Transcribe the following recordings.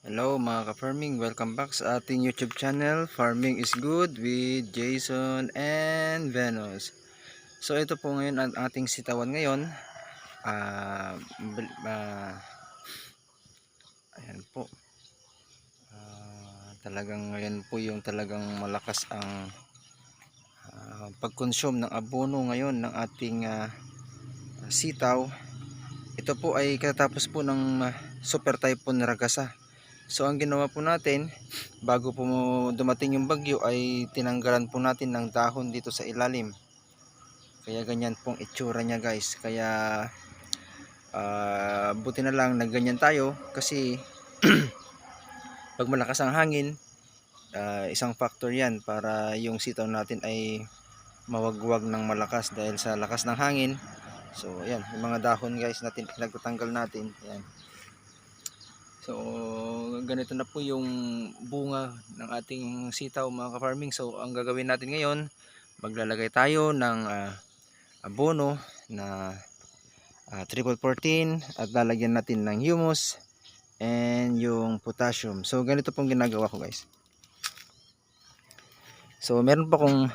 Hello mga ka-farming, welcome back sa ating YouTube channel, Farming is Good with Jason and Venus. So ito po ngayon ang ating sitawan ngayon. Ah, Ayan po. Talagang ngayon po yung talagang malakas ang pag-consume ng abono ngayon ng ating sitaw. Ito po ay katapos po ng Super Typhoon Ragasa. So ang ginawa po natin, bago po dumating yung bagyo, ay tinanggalan po natin ng dahon dito sa ilalim. Kaya ganyan pong itsura niya guys. Kaya buti na lang na ganyan tayo kasi pag malakas ang hangin, isang factor yan para yung sitaw natin ay mawagwag ng malakas dahil sa lakas ng hangin. So ayan, yung mga dahon guys natin pinagtatanggal natin. Ayan. So ganito na po yung bunga ng ating sitaw mga ka-farming. So ang gagawin natin ngayon, maglalagay tayo ng abono na triple 14 at lalagyan natin ng humus and yung potassium. So ganito pong ginagawa ko guys. So meron pa akong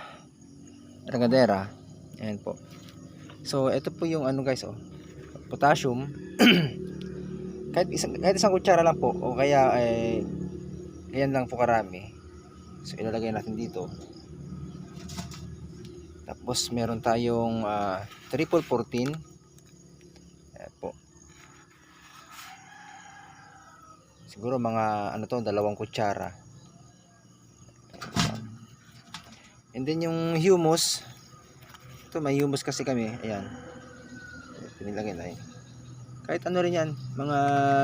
regadera. Ayan po. So ito po yung ano guys, potassium. kahit isang kutsara lang po o kaya ganyan lang po karami. So ilalagay natin dito. Tapos meron tayong triple 14. Ayan po. Siguro mga ano to, 2 kutsara. And then yung humus, ito may humus kasi kami. Ayan. Pinilagay na yun. Kahit ano rin yan, mga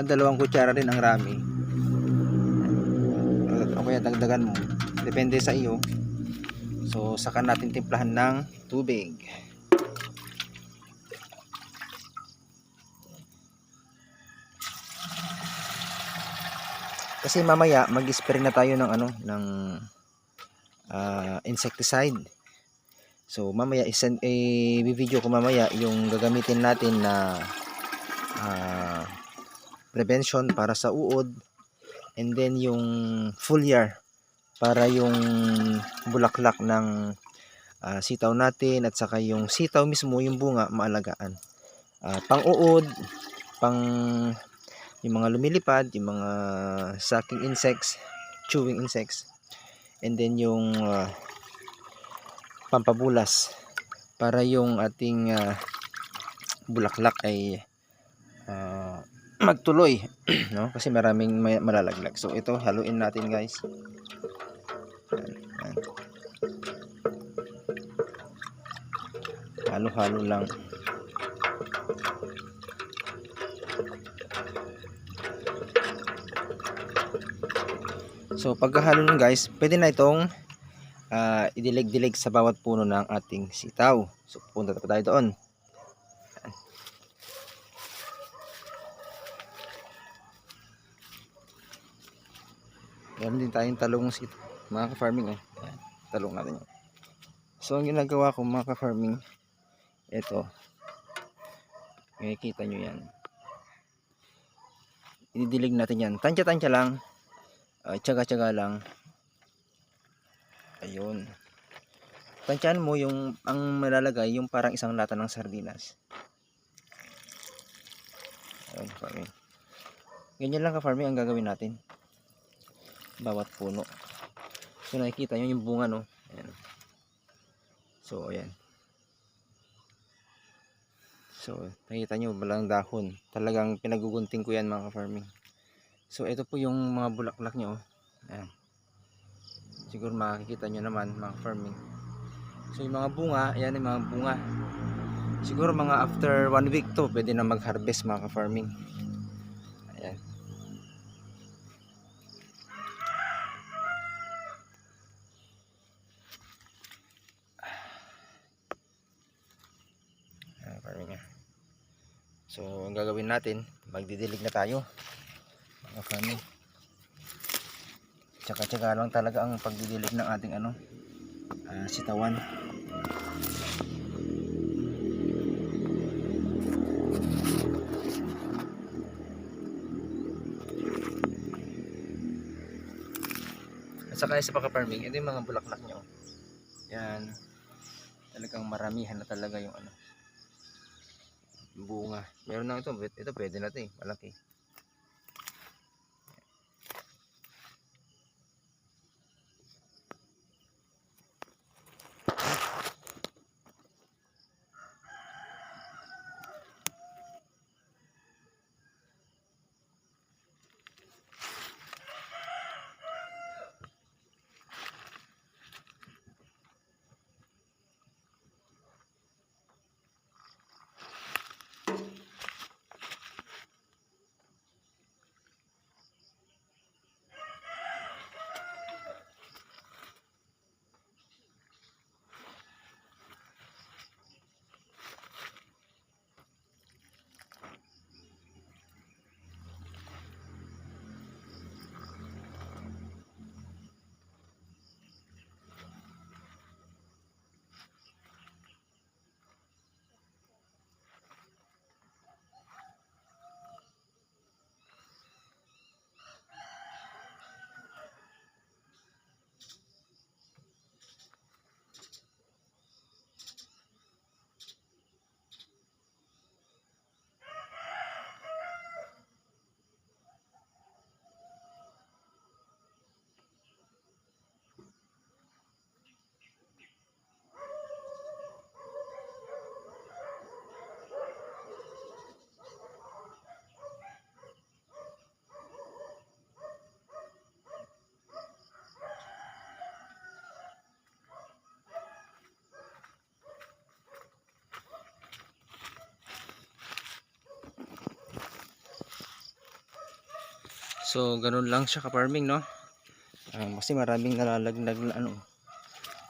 2 kutsara rin ang rami. O kaya dagdagan mo, depende sa iyo. So saka natin timplahan ng tubig. Kasi mamaya mag-spray na tayo ng ano, ng insecticide. So mamaya i-video ko mamaya yung gagamitin natin na prevention para sa uod, and then yung foliar para yung bulaklak ng sitaw natin, at saka yung sitaw mismo, yung bunga, maalagaan. Pang uod, pang yung mga lumilipad, yung mga sucking insects, chewing insects, and then yung pampabulas para yung ating bulaklak ay magtuloy no, kasi maraming malalaglag. So ito, haluin natin guys. Ayan. Halo-halo lang. So pagkahalo nun guys, pwede na itong idilig-dilig sa bawat puno ng ating sitaw. So pupunta pa tayo doon. Meron din tayong talong sitaw mga ka-farming. Ayan, talong natin yun. So ang ginagawa ko mga ka-farming, ito, makikita nyo yan, ididilig natin yan, tansya-tansya lang, tsaga-tsaga lang. Ayun, tansyahan mo yung ang malalagay, yung parang isang lata ng sardinas. Ayun, farming. Ganyan lang ka-farming ang gagawin natin bawat puno. So nakikita nyo yung bunga, no? Ayan. So ayan. So nakita nyo, balang dahon. Talagang pinagugunting ko yan mga ka-farming. So ito po yung mga bulaklak nyo. Ayan. Siguro makikita nyo naman mga ka-farming. So yung mga bunga, ayan yung mga bunga. Siguro mga after 1 week to, pwede na mag-harvest mga ka-farming. Ayan. So ang gagawin natin, magdidilig na tayo mga farming. Tsaka-tsaka lang talaga ang pagdidilig ng ating sitawan. saka isa pa ka-farming, ito yung mga bulaklak niya. Oh. Yan. Talagang maramihan na talaga yung ano, bunga. Meron na ito pwede na ito eh, malaki. So ganun lang siya ka-farming, no? Kasi maraming nalalaglag na ano,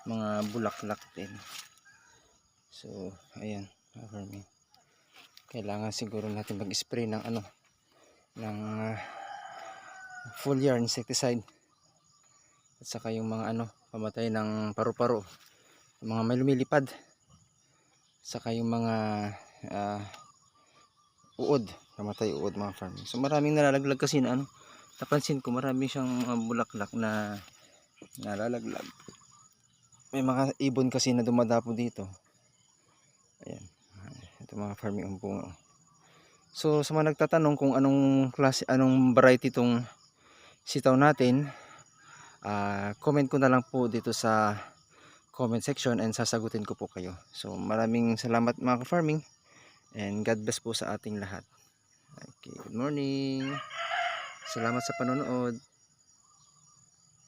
mga bulaklak din. So ayan, ka-farming. Kailangan siguro natin mag-spray ng ano, ng foliar insecticide. At saka yung mga ano, pamatay ng paru-paro, yung mga may lumilipad. Saka yung mga uod, pamatay uod mga farming. So maraming nalalaglag kasi na ano, napansin ko marami siyang bulaklak na nalalaglag. May mga ibon kasi na dumadapo dito. Ayan, ito mga farming ang bunga. So sa mga nagtatanong kung anong klase, anong variety itong sitaw natin, comment ko na lang po dito sa comment section and sasagutin ko po kayo. So maraming salamat mga ka-farming and God bless po sa ating lahat. Okay, good morning. Salamat sa panonood.